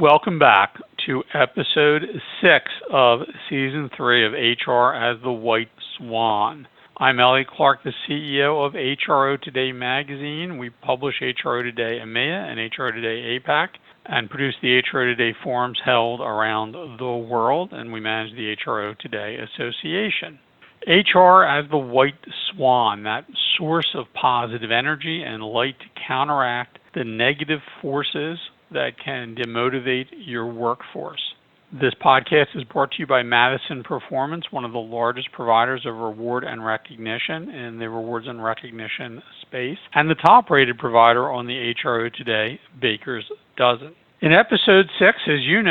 Welcome back to episode 6 of season 3 of HR as the White Swan. I'm Elliot Clark, the CEO of HRO Today magazine. We publish HRO Today EMEA and HRO Today APAC and produce the HRO Today forums held around the world, and we manage the HRO Today Association. HR as the White Swan, that source of positive energy and light to counteract the negative forces that can demotivate your workforce. This podcast is brought to you by Madison Performance, one of the largest providers of reward and recognition in the rewards and recognition space, and the top-rated provider on the HRO Today Baker's Dozen. In episode 6, as you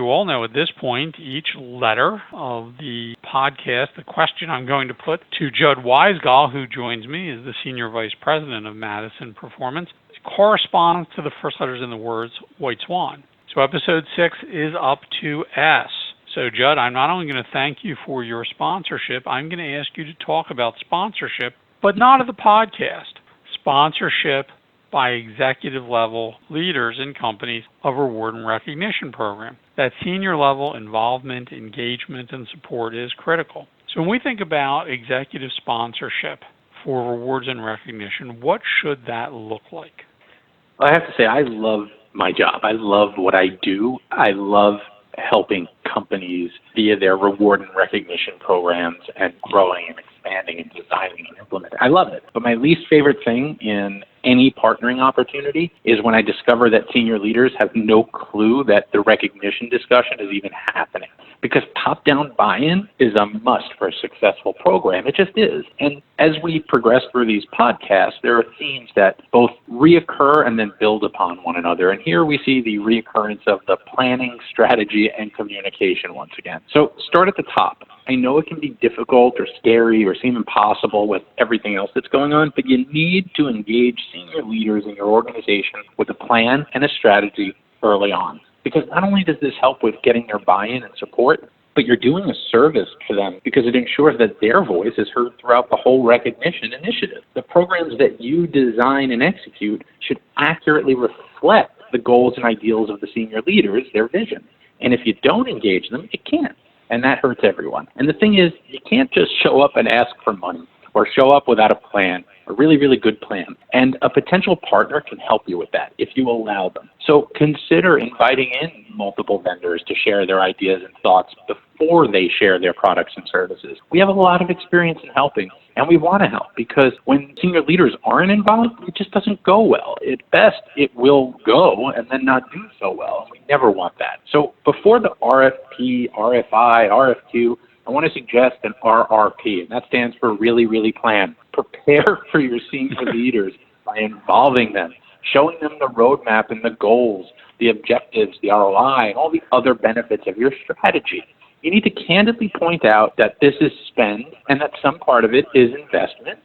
all know at this point, each letter of the podcast, the question I'm going to put to Judd Weisgal, who joins me, is the Senior Vice President of Madison Performance, corresponds to the first letters in the words White Swan. So episode 6 is up to S. So Judd, I'm not only going to thank you for your sponsorship, I'm going to ask you to talk about sponsorship, but not of the podcast. Sponsorship by executive level leaders in companies of reward and recognition program. That senior level involvement, engagement, and support is critical. So when we think about executive sponsorship for rewards and recognition, what should that look like? I have to say, I love my job. I love what I do. I love helping companies via their reward and recognition programs and growing and expanding and designing and implementing. I love it. But my least favorite thing in any partnering opportunity is when I discover that senior leaders have no clue that the recognition discussion is even happening. Because top-down buy-in is a must for a successful program. It just is. And as we progress through these podcasts, there are themes that both reoccur and then build upon one another. And here we see the reoccurrence of the planning, strategy, and communication once again. So start at the top. I know it can be difficult or scary or seem impossible with everything else that's going on, but you need to engage senior leaders in your organization with a plan and a strategy early on. Because not only does this help with getting their buy-in and support, but you're doing a service to them because it ensures that their voice is heard throughout the whole recognition initiative. The programs that you design and execute should accurately reflect the goals and ideals of the senior leaders, their vision. And if you don't engage them, it can't. And that hurts everyone. And the thing is, you can't just show up and ask for money or show up without a plan, a really, really good plan. And a potential partner can help you with that if you allow them. So consider inviting in multiple vendors to share their ideas and thoughts before they share their products and services. We have a lot of experience in helping, and we want to help because when senior leaders aren't involved, it just doesn't go well. At best, it will go and then not do so well. We never want that. So before the RFP, RFI, RFQ, I want to suggest an RRP, and that stands for really, really plan. Prepare for your senior leaders by involving them, showing them the roadmap and the goals, the objectives, the ROI, and all the other benefits of your strategy. You need to candidly point out that this is spend and that some part of it is investment,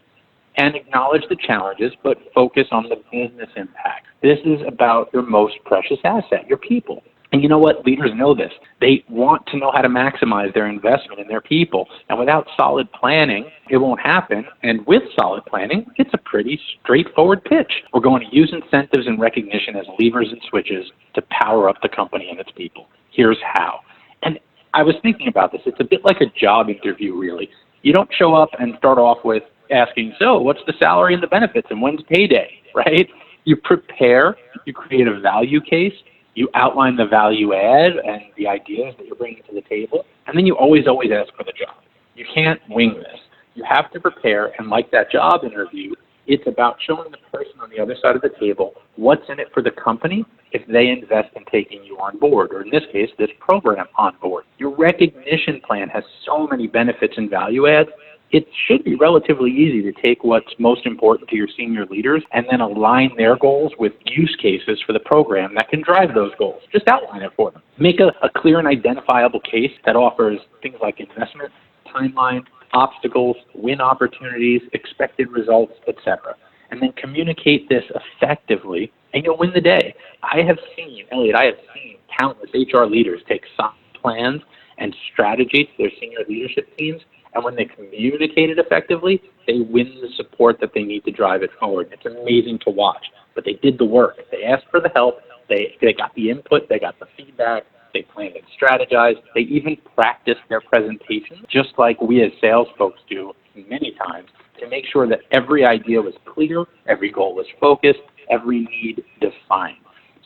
and acknowledge the challenges, but focus on the business impact. This is about your most precious asset, your people. And you know what? Leaders know this. They want to know how to maximize their investment in their people. And without solid planning, it won't happen. And with solid planning, it's a pretty straightforward pitch. We're going to use incentives and recognition as levers and switches to power up the company and its people. Here's how. And I was thinking about this. It's a bit like a job interview, really. You don't show up and start off with asking, so what's the salary and the benefits and when's payday, right? You prepare, you create a value case, you outline the value add and the ideas that you're bringing to the table, and then you always ask for the job. You can't wing this. You have to prepare, and like that job interview, it's about showing the person on the other side of the table what's in it for the company if they invest in taking you on board, or in this case, this program on board. Your recognition plan has so many benefits and value adds. It should be relatively easy to take what's most important to your senior leaders and then align their goals with use cases for the program that can drive those goals. Just outline it for them. Make a clear and identifiable case that offers things like investment, timeline, obstacles, win opportunities, expected results, etc. And then communicate this effectively, and you'll win the day. Elliot, I have seen countless HR leaders take solid plans and strategy to their senior leadership teams, and when they communicate it effectively, they win the support that they need to drive it forward. It's amazing to watch, but they did the work. They asked for the help, They got the input, they got the feedback, they planned and strategized, they even practiced their presentations, just like we as sales folks do many times, to make sure that every idea was clear, every goal was focused, every need defined.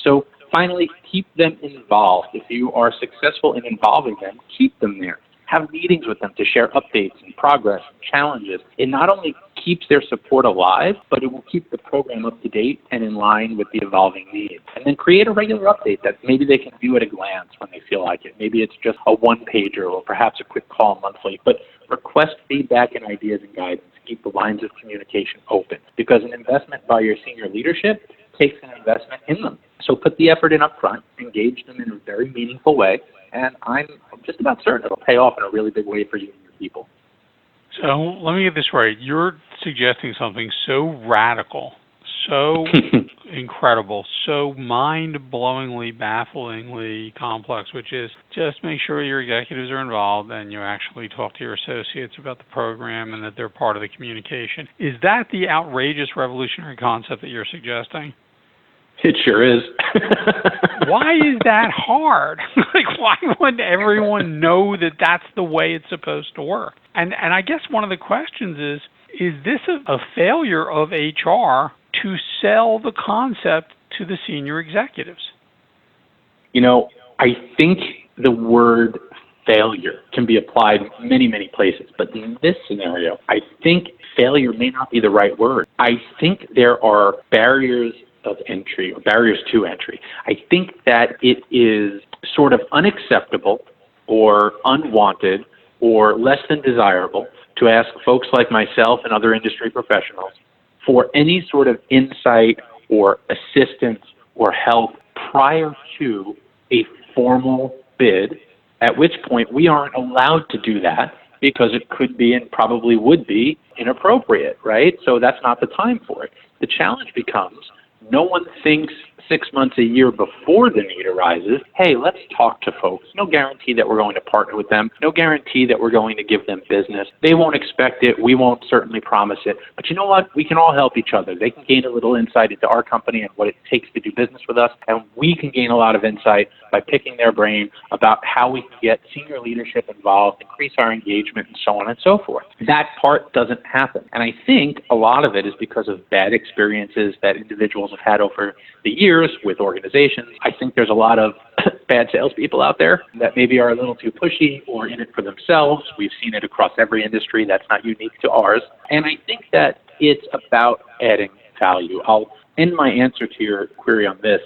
So finally, keep them involved. If you are successful in involving them, keep them there. Have meetings with them to share updates and progress and challenges. It not only keeps their support alive, but it will keep the program up to date and in line with the evolving needs. And then create a regular update that maybe they can view at a glance when they feel like it. Maybe it's just a one-pager or perhaps a quick call monthly. But request feedback and ideas and guidance. Keep the lines of communication open, because an investment by your senior leadership takes an investment in them. So put the effort in up front, engage them in a very meaningful way, and I'm just about certain it'll pay off in a really big way for you and your people. So let me get this right. You're suggesting something so radical, so incredible, so mind-blowingly, bafflingly complex, which is just make sure your executives are involved and you actually talk to your associates about the program and that they're part of the communication. Is that the outrageous revolutionary concept that you're suggesting? It sure is. Why is that hard? Why wouldn't everyone know that that's the way it's supposed to work? And I guess one of the questions is this a failure of HR to sell the concept to the senior executives? I think the word failure can be applied many, many places. But in this scenario, I think failure may not be the right word. I think there are barriers of entry or barriers to entry. I think that it is sort of unacceptable or unwanted or less than desirable to ask folks like myself and other industry professionals for any sort of insight or assistance or help prior to a formal bid, at which point we aren't allowed to do that because it could be and probably would be inappropriate, right? So that's not the time for it. The challenge becomes no one thinks 6 months, a year before the need arises, hey, let's talk to folks. No guarantee that we're going to partner with them. No guarantee that we're going to give them business. They won't expect it. We won't certainly promise it. But you know what? We can all help each other. They can gain a little insight into our company and what it takes to do business with us. And we can gain a lot of insight by picking their brain about how we can get senior leadership involved, increase our engagement, and so on and so forth. That part doesn't happen. And I think a lot of it is because of bad experiences that individuals have had over the years with organizations. I think there's a lot of bad salespeople out there that maybe are a little too pushy or in it for themselves. We've seen it across every industry. That's not unique to ours. And I think that it's about adding value. I'll end my answer to your query on this.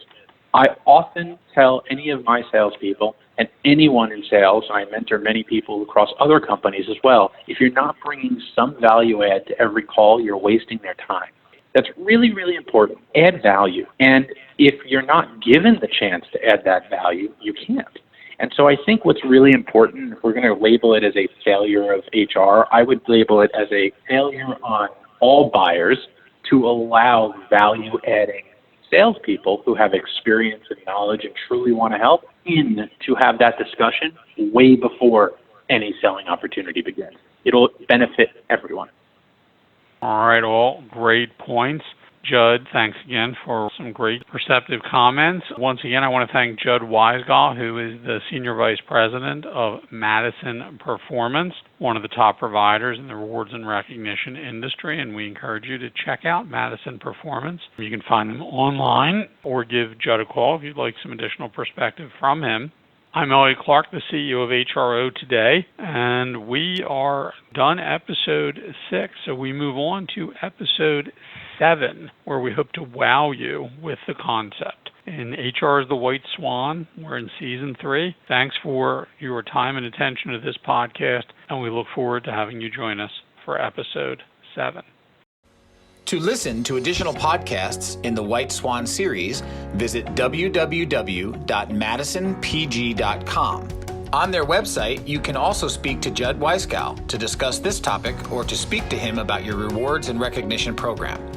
I often tell any of my salespeople and anyone in sales, and I mentor many people across other companies as well, if you're not bringing some value add to every call, you're wasting their time. That's really, really important. Add value. And if you're not given the chance to add that value, you can't. And so I think what's really important, if we're going to label it as a failure of HR, I would label it as a failure on all buyers to allow value-adding salespeople who have experience and knowledge and truly want to help in to have that discussion way before any selling opportunity begins. It'll benefit everyone. All right, all great points. Judd, thanks again for some great perceptive comments. Once again, I want to thank Judd Weisgal, who is the Senior Vice President of Madison Performance, one of the top providers in the rewards and recognition industry, and we encourage you to check out Madison Performance. You can find them online or give Judd a call if you'd like some additional perspective from him. I'm Elliot Clark, the CEO of HRO Today, and we are done episode 6, so we move on to episode 7, where we hope to wow you with the concept. In HR is the White Swan, we're in season 3. Thanks for your time and attention to this podcast, and we look forward to having you join us for episode 7. To listen to additional podcasts in the White Swan series, visit www.madisonpg.com. On their website, you can also speak to Judd Weisgal to discuss this topic or to speak to him about your rewards and recognition program.